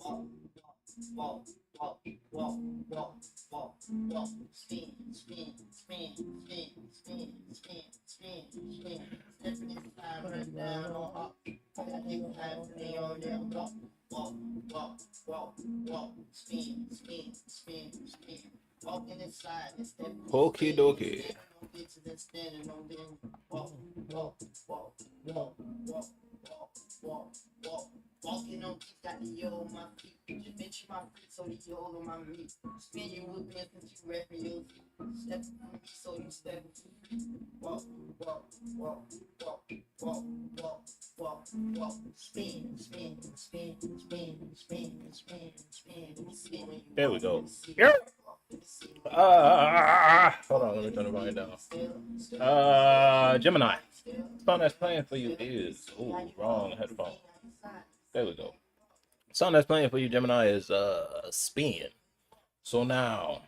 walk, walk, walk, walk, walk, walk, spin, spin, spin, spin, spin, spin, spin, spin. Stepping inside, run down on up. Holding tight, stay on them. Walk, walk, walk, walk, walk, spin, spin, spin, spin. Walking inside and stepping, Okie spinning, dokie. standing on bitches and standing on them. Walk, walk, walk, walk, walk, walk, walk, walk. Walking on keep got the yo on my feet. Just bitch my feet so the yo on my meat. Spin you with me since you rapping your feet. Step for me so you step for me. Walk, walk, walk, walk, walk, walk, walk, walk. Spin, spin, spin, spin, spin, spin, spin. Let me see when you There we walk. Let go. me see when Yeah. you walk. Let me see when you walk. Hold on, let me turn the volume down. Still, still, still, Gemini. still, The song that's playing for you is wrong headphone. There we go. The song that's playing for you, Gemini, is Spin. So now,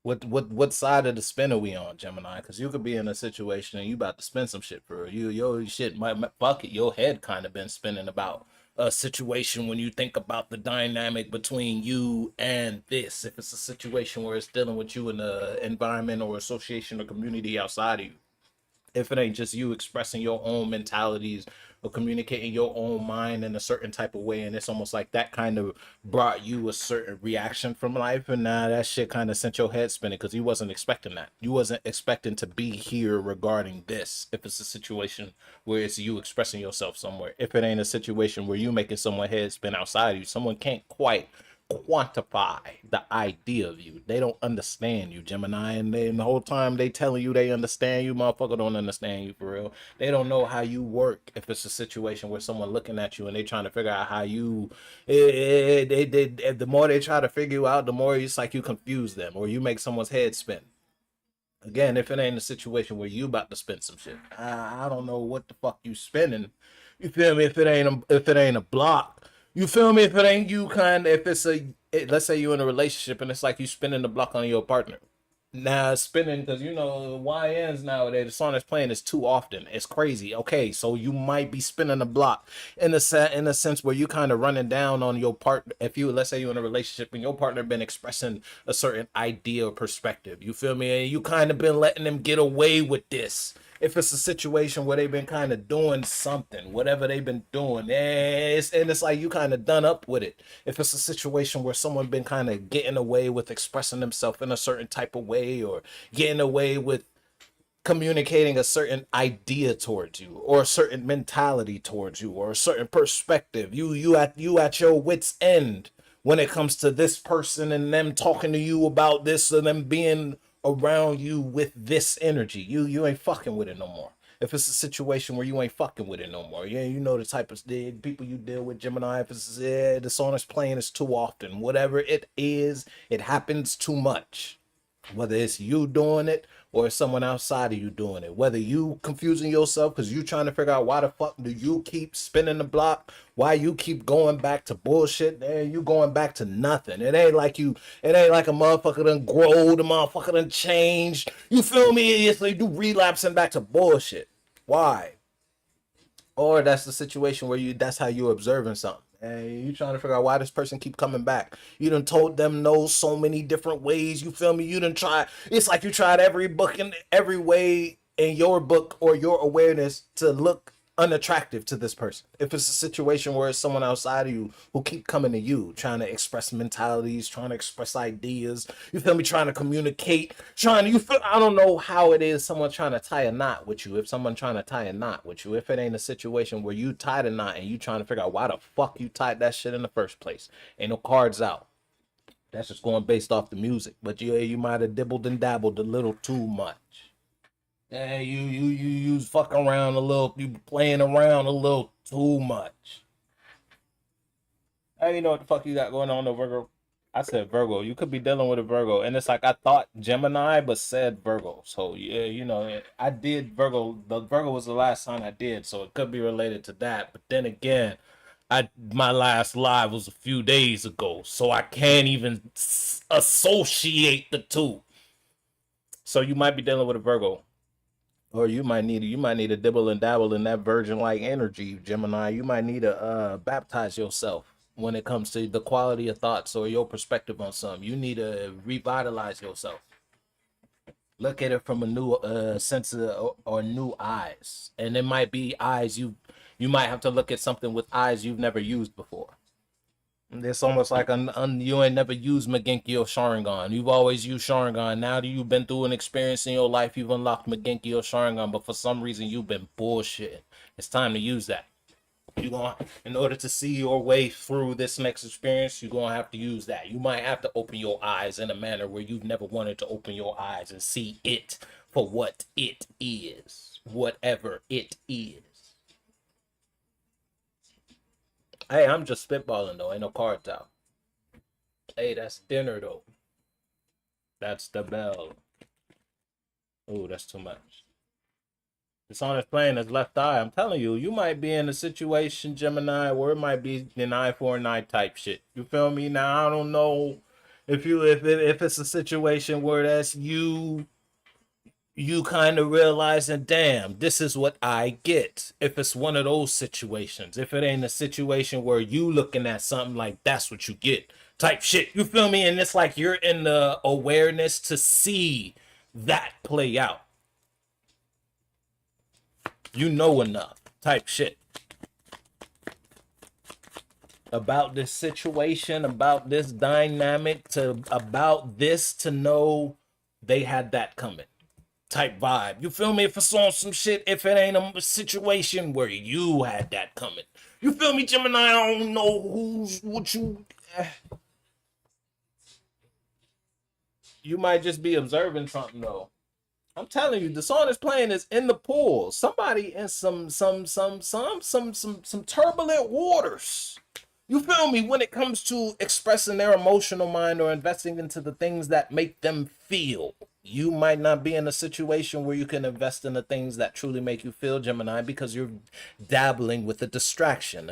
what side of the spin are we on, Gemini? Because you could be in a situation and you about to spin some shit for you. Your shit might fuck it. Your head kind of been spinning about a situation when you think about the dynamic between you and this. If it's a situation where it's dealing with you in the environment or association or community outside of you, if it ain't just you expressing your own mentalities or communicating your own mind in a certain type of way, and it's almost like that kind of brought you a certain reaction from life, and now that shit kind of sent your head spinning because you wasn't expecting that. You wasn't expecting to be here regarding this. If it's a situation where it's you expressing yourself somewhere, if it ain't a situation where you making someone head spin outside of you, someone can't quite quantify the idea of you. They don't understand you, Gemini, and the whole time they telling you they understand you, motherfucker don't understand you for real. They don't know how you work. If it's a situation where someone looking at you and they trying to figure out how you, the more they try to figure you out, the more it's like you confuse them or you make someone's head spin. Again, if it ain't a situation where you about to spin some shit, I don't know what the fuck you spinning. You feel me? If it ain't a block, you feel me? If it ain't you kind, if it's let's say you're in a relationship and it's like you spinning the block on your partner. Now spinning because you know YNs nowadays the song that's playing is too often. It's crazy. Okay, so you might be spinning the block in a sense where you kind of running down on your partner. If you let's say you're in a relationship and your partner been expressing a certain idea or perspective, you feel me? And you kind of been letting them get away with this. If it's a situation where they've been kind of doing something, whatever they've been doing, and it's like you kind of done up with it. If it's a situation where someone been kind of getting away with expressing themselves in a certain type of way, or getting away with communicating a certain idea towards you, or a certain mentality towards you, or a certain perspective, you at your wits end when it comes to this person and them talking to you about this and them being around you with this energy. You ain't fucking with it no more. If it's a situation where you ain't fucking with it no more, yeah, you know the type of people you deal with, Gemini. If it's the song is playing is too often, whatever it is, it happens too much. Whether it's you doing it or it's someone outside of you doing it, whether you confusing yourself because you trying to figure out why the fuck do you keep spinning the block, why you keep going back to bullshit, and you going back to nothing. It ain't like a motherfucker done grow, the motherfucker done changed. You feel me? It's like you relapsing back to bullshit. Why? Or that's the situation where that's how you observing something. And you trying to figure out why this person keep coming back. You done told them no so many different ways. You feel me? You done try. It's like you tried every book in every way in your book or your awareness to look unattractive to this person. If it's a situation where it's someone outside of you who keep coming to you, trying to express mentalities, trying to express ideas, you feel me, trying to communicate, trying to, you feel, I don't know how it is someone trying to tie a knot with you. If someone trying to tie a knot with you, if it ain't a situation where you tied a knot and you trying to figure out why the fuck you tied that shit in the first place. Ain't no cards out. That's just going based off the music. But you might have dibbled and dabbled a little too much. Yeah, you fuck around a little, you playing around a little too much. Hey, you know what the fuck you got going on, though, Virgo? I said Virgo. You could be dealing with a Virgo, and it's like I thought Gemini, but said Virgo. So yeah, you know, I did Virgo. The Virgo was the last sign I did, so it could be related to that. But then again, I my last live was a few days ago, so I can't even associate the two. So you might be dealing with a Virgo. Or you might need to dibble and dabble in that virgin like energy, Gemini. You might need to baptize yourself. when it comes to the quality of thoughts or your perspective on something. You need to revitalize yourself. Look at it from a new sense of, or new eyes, and it might be eyes you might have to look at something with eyes you've never used before. It's almost like you ain't never used Magenki or Sharingan. You've always used Sharingan. Now that you've been through an experience in your life, you've unlocked Magenki or Sharingan, but for some reason you've been bullshit. It's time to use that. You going in order to see your way through this next experience, you're gonna have to use that. You might have to open your eyes in a manner where you've never wanted to open your eyes and see it for what it is, whatever it is. Hey, I'm just spitballing though. Ain't no cards out. Hey, that's dinner though. That's the bell. Oh, that's too much. It's on his playing his left eye. I'm telling you, you might be in a situation, Gemini, where it might be an eye for an eye type shit. You feel me? Now I don't know if it's a situation where that's you kind of realizing, damn, this is what I get. If it's one of those situations, if it ain't a situation where you looking at something like that's what you get type shit, you feel me? And it's like you're in the awareness to see that play out. You know enough type shit about this situation, about this dynamic, about this to know they had that coming type vibe. You feel me? If it's on some shit, if it ain't a situation where you had that coming. You feel me, Gemini? I don't know what you... You might just be observing something though. I'm telling you, the song is playing is in the pool. Somebody in some turbulent waters. You feel me? When it comes to expressing their emotional mind or investing into the things that make them feel. You might not be in a situation where you can invest in the things that truly make you feel, Gemini, because you're dabbling with a distraction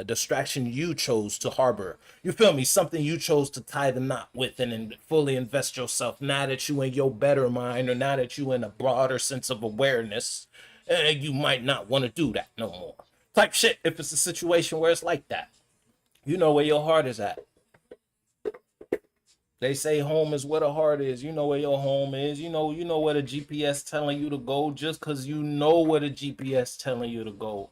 you chose to harbor. You feel me? Something you chose to tie the knot with and fully invest yourself. Now that you in your better mind, or now that you in a broader sense of awareness, you might not want to do that no more. Type shit if it's a situation where it's like that. You know where your heart is at. They say home is where the heart is. You know where your home is. You know where the GPS telling you to go. Just because you know where the GPS telling you to go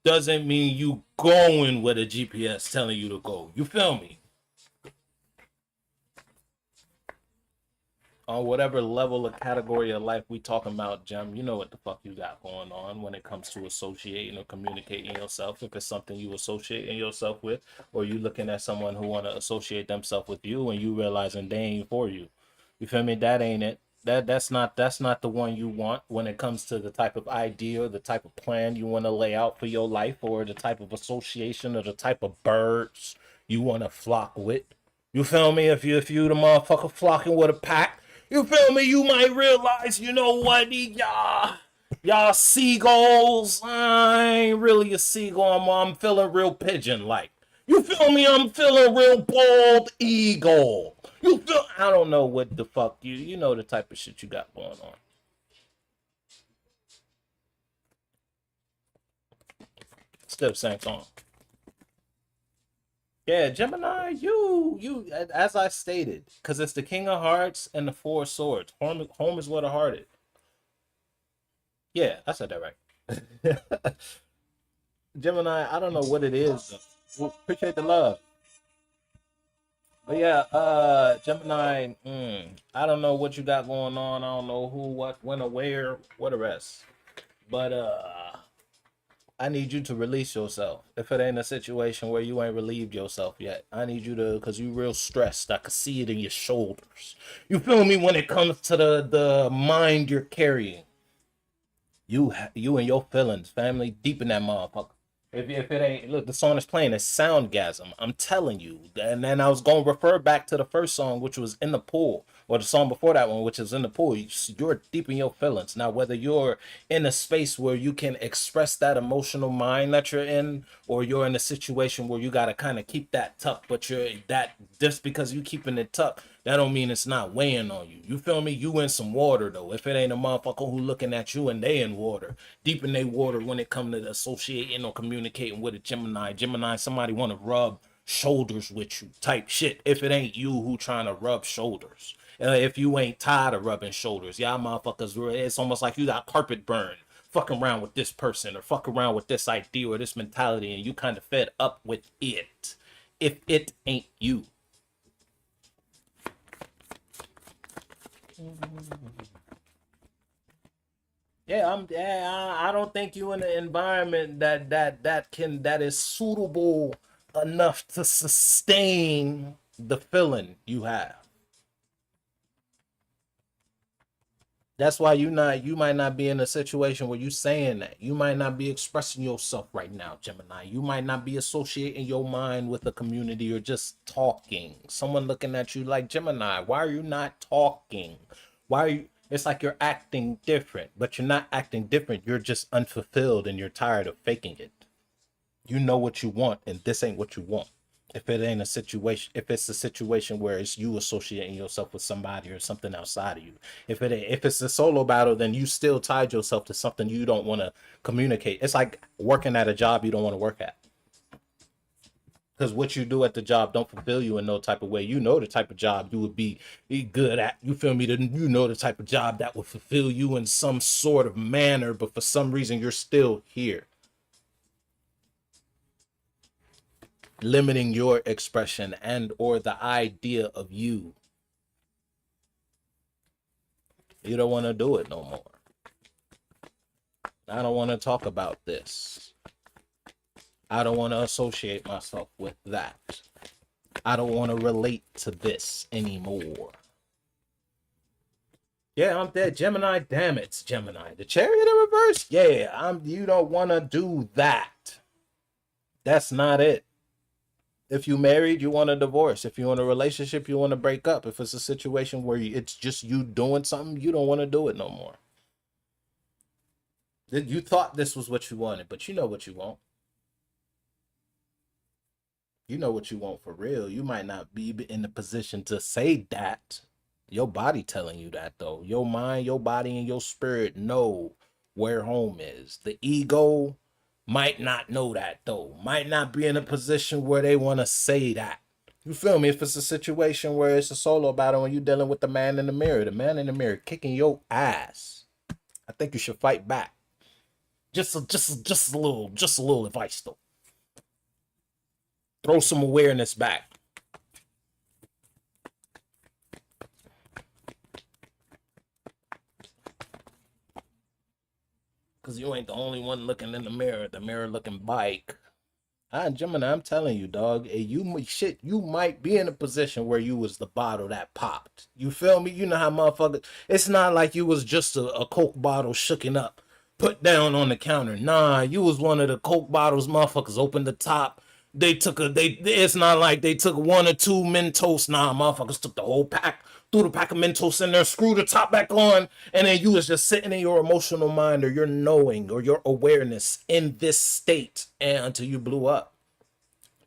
doesn't mean you going where the GPS telling you to go. You feel me? On whatever level or category of life we talking about, Gem, you know what the fuck you got going on when it comes to associating or communicating yourself. If it's something you associating yourself with, or you looking at someone who want to associate themselves with you and you realizing they ain't for you. You feel me? That ain't it. That's not the one you want when it comes to the type of idea or the type of plan you want to lay out for your life, or the type of association or the type of birds you want to flock with. You feel me? If you the motherfucker flocking with a pack, you feel me? You might realize, you know what, y'all seagulls. I ain't really a seagull. I'm feeling real pigeon like. You feel me? I'm feeling real bald eagle. You feel? I don't know what the fuck you know the type of shit you got going on. Still the same song. Yeah, Gemini, you, as I stated, because it's the King of Hearts and the Four of Swords. Home is where the heart is. Yeah, I said that right. Gemini, I don't know what it is. Well, appreciate the love. But yeah, Gemini, I don't know what you got going on. I don't know who, what, when, or where, what the rest. But I need you to release yourself. If it ain't a situation where you ain't relieved yourself yet, I need you to, because you real stressed. I can see it in your shoulders. You feel me? When it comes to the mind you're carrying, you and your feelings, family, deep in that motherfucker. If it ain't, look, the song is playing, it's Soundgasm. I'm telling you. And then I was going to refer back to the first song, which was In the Pool, or the song before that one, which is In the Pool. You're deep in your feelings. Now, whether you're in a space where you can express that emotional mind that you're in, or you're in a situation where you got to kind of keep that tucked, but you're that, just because you keeping it tucked, that don't mean it's not weighing on you. You feel me? You in some water though. If it ain't a motherfucker who looking at you and they in water, deep in they water when it come to associating or communicating with a Gemini. Gemini, somebody want to rub shoulders with you type shit. If it ain't you who trying to rub shoulders, if you ain't tired of rubbing shoulders, y'all motherfuckers, it's almost like you got carpet burn fucking around with this person or fuck around with this idea or this mentality, and you kind of fed up with it. If it ain't you. I don't think you in an environment that is suitable enough to sustain the feeling you have. That's why you might not be in a situation where you saying that. You might not be expressing yourself right now, Gemini. You might not be associating your mind with a community or just talking. Someone looking at you like, Gemini, why are you not talking? Why are you, it's like you're acting different, but you're not acting different. You're just unfulfilled and you're tired of faking it. You know what you want, and this ain't what you want. If it ain't a situation, if it's a situation where it's you associating yourself with somebody or something outside of you, if it's a solo battle, then you still tied yourself to something you don't want to communicate. It's like working at a job you don't want to work at, because what you do at the job don't fulfill you in no type of way. You know the type of job you would be good at. You feel me? You know the type of job that would fulfill you in some sort of manner, but for some reason you're still here, limiting your expression and or the idea of you. You don't want to do it no more. I don't want to talk about this. I don't want to associate myself with that. I don't want to relate to this anymore. Yeah, I'm dead. Gemini, damn it, Gemini. The Chariot in reverse? Yeah, you don't want to do that. That's not it. If you married, you want a divorce. If you're in a relationship, you want to break up. If it's a situation where it's just you doing something, you don't want to do it no more. You thought this was what you wanted, but you know what you want. You know what you want for real. You might not be in the position to say that. Your body telling you that though. Your mind, your body, and your spirit know where home is. The ego might not know that though. Might not be in a position where they want to say that. You feel me? If it's a situation where it's a solo battle and you're dealing with the man in the man in the mirror kicking your ass, I think you should fight back. Just a little advice though. Throw some awareness back. Because you ain't the only one looking in the mirror looking bike. Gemini, I'm telling you, dog, you might be in a position where you was the bottle that popped. You feel me? You know how motherfuckers, it's not like you was just a Coke bottle shooken up, put down on the counter. Nah, you was one of the Coke bottles motherfuckers opened the top. It's not like they took one or two Mentos. Nah, motherfuckers took the whole pack, threw the pack of Mentos in there, screwed the top back on, and then you was just sitting in your emotional mind or your knowing or your awareness in this state and until you blew up.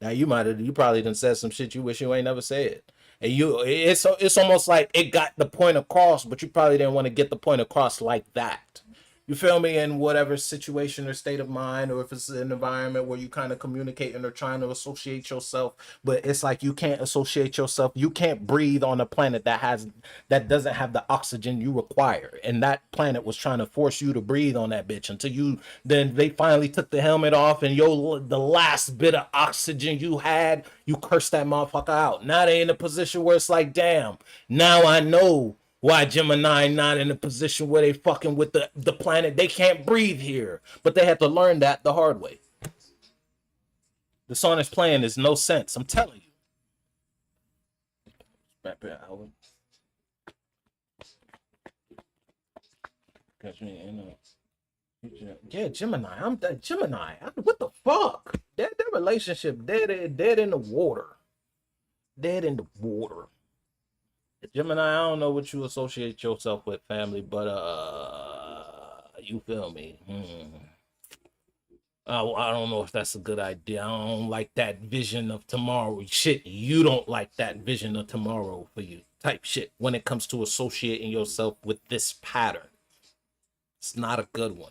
Now you probably done said some shit you wish you ain't never said. And it's almost like it got the point across, but you probably didn't want to get the point across like that. You feel me? In whatever situation or state of mind, or if it's an environment where you kind of communicating or trying to associate yourself, but it's like you can't associate yourself. You can't breathe on a planet that doesn't have the oxygen you require. And that planet was trying to force you to breathe on that bitch until then they finally took the helmet off and the last bit of oxygen you had, you cursed that motherfucker out. Now they in a position where it's like, damn, now I know why Gemini not in a position where they fucking with the planet. They can't breathe here. But they had to learn that the hard way. The song is playing is no sense. I'm telling you. Yeah, Gemini. I'm Gemini. What the fuck? Their relationship dead in the water. Dead in the water. Gemini, I don't know what you associate yourself with, family, but you feel me? I don't know if that's a good idea. I don't like that vision of tomorrow. Shit, you don't like that vision of tomorrow for you. Type shit when it comes to associating yourself with this pattern. It's not a good one.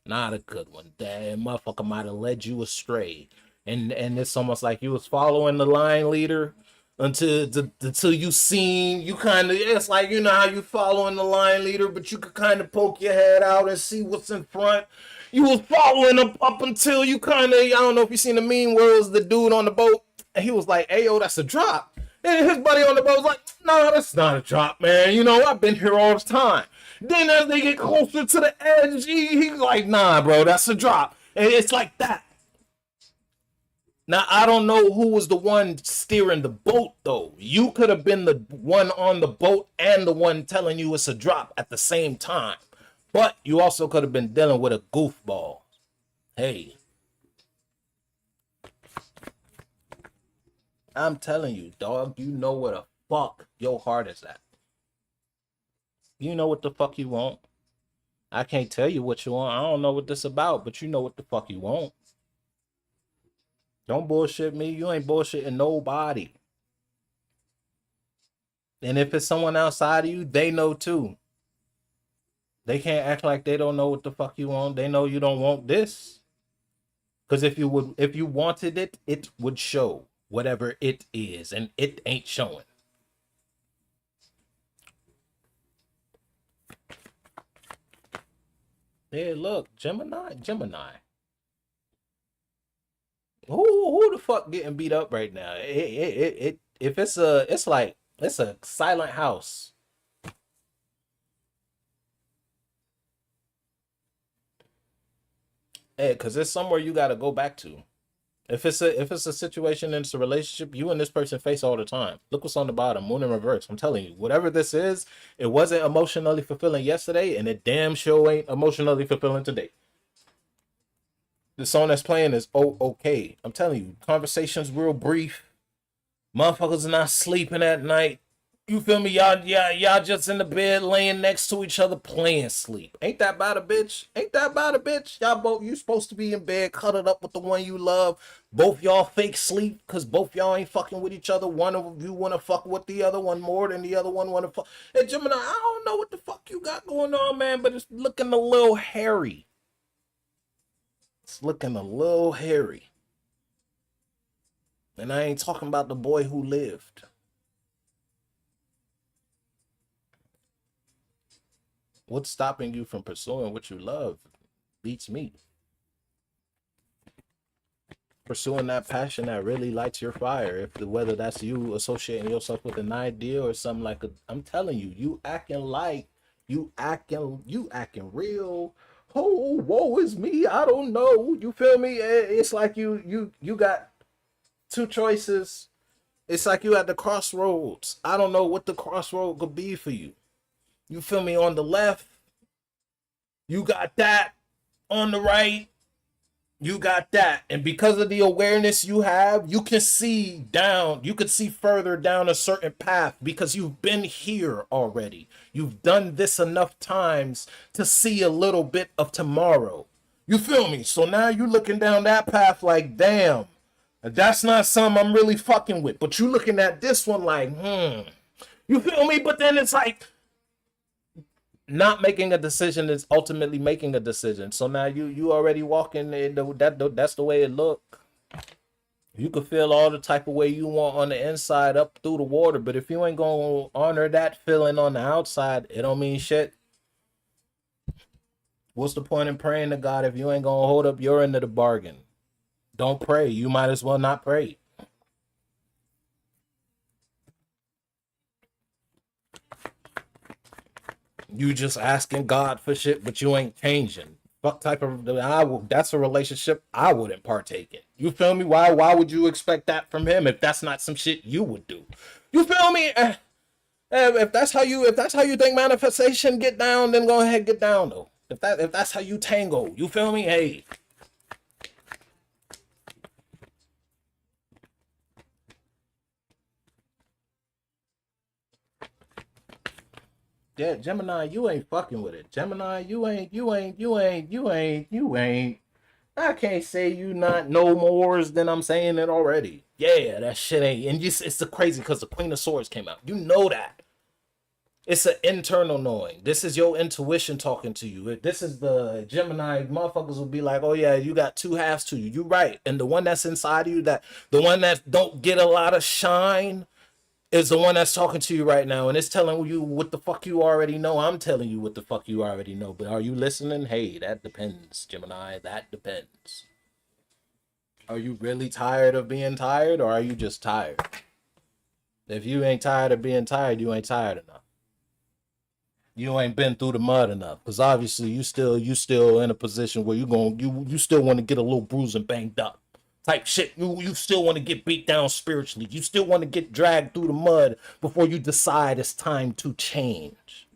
Not a good one. That motherfucker might have led you astray. and it's almost like you was following the line leader until you seen you kind of, it's like, you know how you following the line leader, but you could kind of poke your head out and see what's in front. You was following him up until you kind of, I don't know if you seen the meme where it was the dude on the boat and he was like, "Hey yo, that's a drop," and his buddy on the boat was like, "No, that's not a drop, man. You know, I've been here all this time." Then as they get closer to the edge, he's like, "Nah, bro, that's a drop." And it's like that. Now, I don't know who was the one steering the boat, though. You could have been the one on the boat and the one telling you it's a drop at the same time. But you also could have been dealing with a goofball. Hey, I'm telling you, dog, you know where the fuck your heart is at. You know what the fuck you want. I can't tell you what you want. I don't know what this about, but you know what the fuck you want. Don't bullshit me. You ain't bullshitting nobody. And if it's someone outside of you, they know too. They can't act like they don't know what the fuck you want. They know you don't want this. Because if you wanted it, it would show whatever it is, and it ain't showing. Yeah, look, Gemini. Who the fuck getting beat up right now? If it's like it's a silent house. Hey, cause it's somewhere you gotta go back to. If it's a situation and it's a relationship you and this person face all the time. Look what's on the bottom, moon in reverse. I'm telling you, whatever this is, it wasn't emotionally fulfilling yesterday, and it damn sure ain't emotionally fulfilling today. The song that's playing is "Oh Okay." I'm telling you, conversations real brief. Motherfuckers not sleeping at night. You feel me? Y'all just in the bed laying next to each other playing sleep. Ain't that about a bitch? Ain't that about a bitch? Y'all both, you supposed to be in bed cuddled up with the one you love. Both y'all fake sleep because both y'all ain't fucking with each other. One of you want to fuck with the other one more than the other one want to fuck. Hey, Gemini, I don't know what the fuck you got going on, man, but it's looking a little hairy. It's looking a little hairy. And I ain't talking about the boy who lived. What's stopping you from pursuing what you love? Beats me. Pursuing that passion that really lights your fire. Whether that's you associating yourself with an idea or something like a, I'm telling you, you acting real. Oh, woe is me. I don't know. You feel me? It's like you got two choices. It's like you at the crossroads. I don't know what the crossroad could be for you. You feel me? On the left, you got that. On the right, you got that. And because of the awareness you have, you can see down. You can see further down a certain path because you've been here already. You've done this enough times to see a little bit of tomorrow. You feel me? So now you're looking down that path like, damn, that's not something I'm really fucking with. But you looking at this one like, You feel me? But then it's like, not making a decision is ultimately making a decision. So now you already walking in that's the way it look. You can feel all the type of way you want on the inside up through the water, but if you ain't gonna honor that feeling on the outside, it don't mean shit. What's the point in praying to God if you ain't gonna hold up your end of the bargain? Don't pray. You might as well not pray. You just asking God for shit, but you ain't changing. What type of that's a relationship I wouldn't partake in. You feel me? Why would you expect that from him if that's not some shit you would do? You feel me? If that's how you think manifestation get down, then go ahead get down though. If that's how you tango, you feel me? Hey. Yeah, Gemini, you ain't fucking with it. Gemini, you ain't. I can't say you not no mores than I'm saying it already. Yeah, that shit ain't. And it's the crazy because the Queen of Swords came out. You know that. It's an internal knowing. This is your intuition talking to you. This is the Gemini. Motherfuckers will be like, oh yeah, you got two halves to you. You're right. And the one that's inside of you, that the one that don't get a lot of shine, is the one that's talking to you right now. And it's telling you what the fuck you already know. I'm telling you what the fuck you already know. But are you listening? Hey, that depends, Gemini. That depends. Are you really tired of being tired, or are you just tired? If you ain't tired of being tired, you ain't tired enough. You ain't been through the mud enough, because obviously you still in a position where you still want to get a little bruised and banged up type shit. You still want to get beat down spiritually. You still want to get dragged through the mud before you decide it's time to change.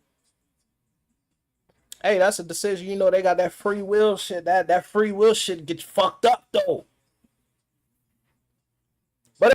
Hey, that's a decision. You know they got that free will shit. That free will shit gets fucked up though.